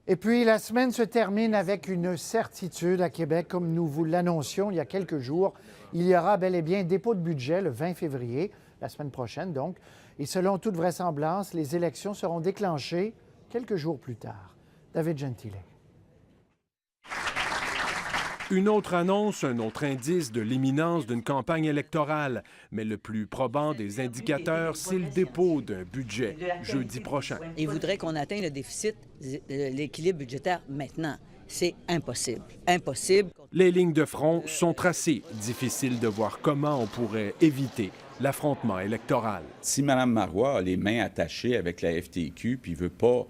Et puis, la semaine se termine avec une certitude à Québec, comme nous vous l'annoncions il y a quelques jours. Il y aura bel et bien un dépôt de budget le 20 février, la semaine prochaine donc. Et selon toute vraisemblance, les élections seront déclenchées quelques jours plus tard. David Gentile. Une autre annonce, un autre indice de l'imminence d'une campagne électorale. Mais le plus probant des indicateurs, c'est le dépôt d'un budget jeudi prochain. Il voudrait qu'on atteigne le déficit, l'équilibre budgétaire maintenant. C'est impossible. Impossible. Les lignes de front sont tracées. Difficile de voir comment on pourrait éviter l'affrontement électoral. Si Mme Marois a les mains attachées avec la FTQ puis ne veut pas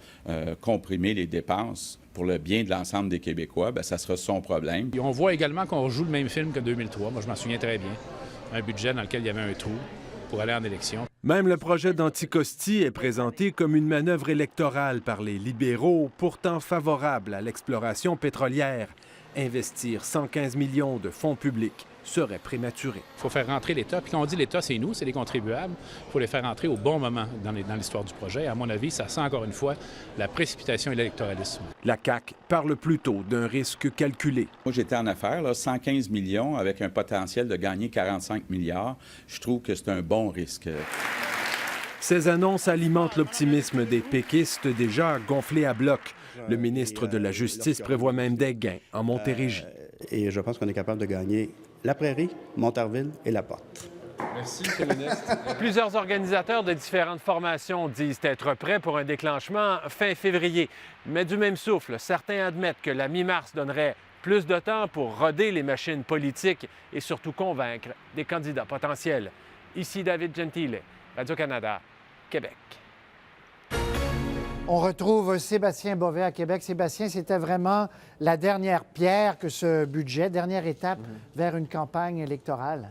comprimer les dépenses pour le bien de l'ensemble des Québécois, bien, ça sera son problème. Et on voit également qu'on joue le même film que 2003. Moi, je m'en souviens très bien. Un budget dans lequel il y avait un trou pour aller en élection. Même le projet d'Anticosti est présenté comme une manœuvre électorale par les libéraux, pourtant favorables à l'exploration pétrolière. Investir 115 millions de fonds publics serait prématuré. Il faut faire rentrer l'État. Puis quand on dit l'État, c'est nous, c'est les contribuables. Il faut les faire rentrer au bon moment dans l'histoire du projet. À mon avis, ça sent encore une fois la précipitation et l'électoralisme. La CAQ parle plutôt d'un risque calculé. Moi, j'étais en affaires, là, 115 millions avec un potentiel de gagner 45 milliards. Je trouve que c'est un bon risque. Ces annonces alimentent l'optimisme des péquistes déjà gonflés à bloc. Le ministre de la Justice prévoit même des gains en Montérégie. Et je pense qu'on est capable de gagner la Prairie, Montarville et la Porte. Merci, M. le ministre. Plusieurs organisateurs de différentes formations disent être prêts pour un déclenchement fin février. Mais du même souffle, certains admettent que la mi-mars donnerait plus de temps pour roder les machines politiques et surtout convaincre des candidats potentiels. Ici David Gentile, Radio-Canada, Québec. On retrouve Sébastien Bovet à Québec. Sébastien, c'était vraiment la dernière pierre que ce budget, dernière étape vers une campagne électorale.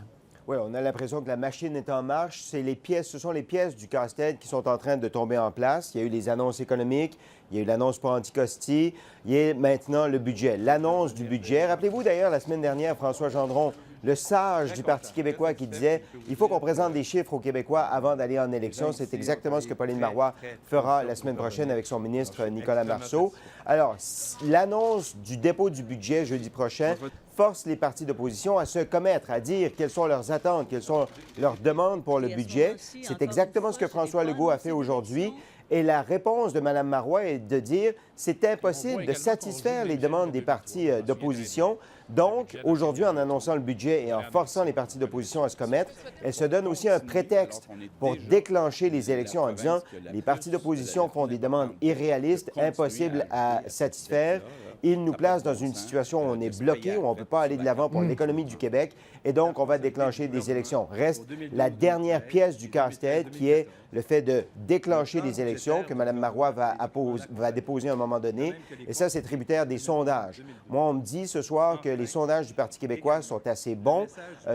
Oui, on a l'impression que la machine est en marche. Ce sont les pièces du casse-tête qui sont en train de tomber en place. Il y a eu les annonces économiques, il y a eu l'annonce pour Anticosti, il y a maintenant le budget. L'annonce du budget. Rappelez-vous d'ailleurs, la semaine dernière, François Gendron, le sage du Parti québécois qui disait « Il faut qu'on présente des chiffres aux Québécois avant d'aller en élection ». C'est exactement ce que Pauline Marois fera la semaine prochaine avec son ministre Nicolas Marceau. Alors, l'annonce du dépôt du budget jeudi prochain force les partis d'opposition à se commettre, à dire quelles sont leurs attentes, quelles sont leurs demandes pour le budget. C'est exactement ce que François Legault a fait aujourd'hui. Et la réponse de Mme Marois est de dire c'est impossible de satisfaire les demandes des partis d'opposition. Donc, aujourd'hui, en annonçant le budget et en forçant les partis d'opposition à se commettre, elle se donne aussi un prétexte pour déclencher les élections en disant les partis d'opposition font des demandes irréalistes, impossibles à satisfaire. Ils nous placent dans une situation où on est bloqué, où on ne peut pas aller de l'avant pour l'économie du Québec, et donc on va déclencher des élections. Reste la dernière pièce du casse-tête qui est le fait de déclencher les élections que Mme Marois va déposer à un moment donné. Et ça, c'est tributaire des sondages. Moi, on me dit ce soir que les sondages du Parti québécois sont assez bons,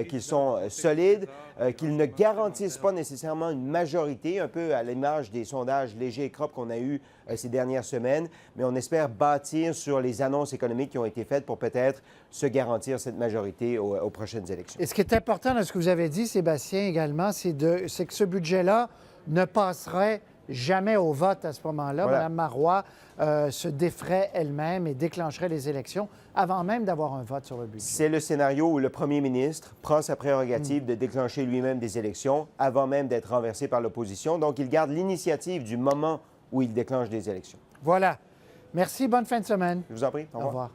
qu'ils sont solides, qu'ils ne garantissent pas nécessairement une majorité, un peu à l'image des sondages légers et crop qu'on a eus ces dernières semaines. Mais on espère bâtir sur les annonces économiques qui ont été faites pour peut-être se garantir cette majorité aux prochaines élections. Et ce qui est important dans ce que vous avez dit, Sébastien, également, c'est que ce budget-là ne passerait jamais au vote à ce moment-là. Voilà. Mme Marois se déferait elle-même et déclencherait les élections avant même d'avoir un vote sur le budget. C'est le scénario où le premier ministre prend sa prérogative de déclencher lui-même des élections avant même d'être renversé par l'opposition. Donc, il garde l'initiative du moment où il déclenche des élections. Voilà. Merci. Bonne fin de semaine. Je vous en prie. Au revoir.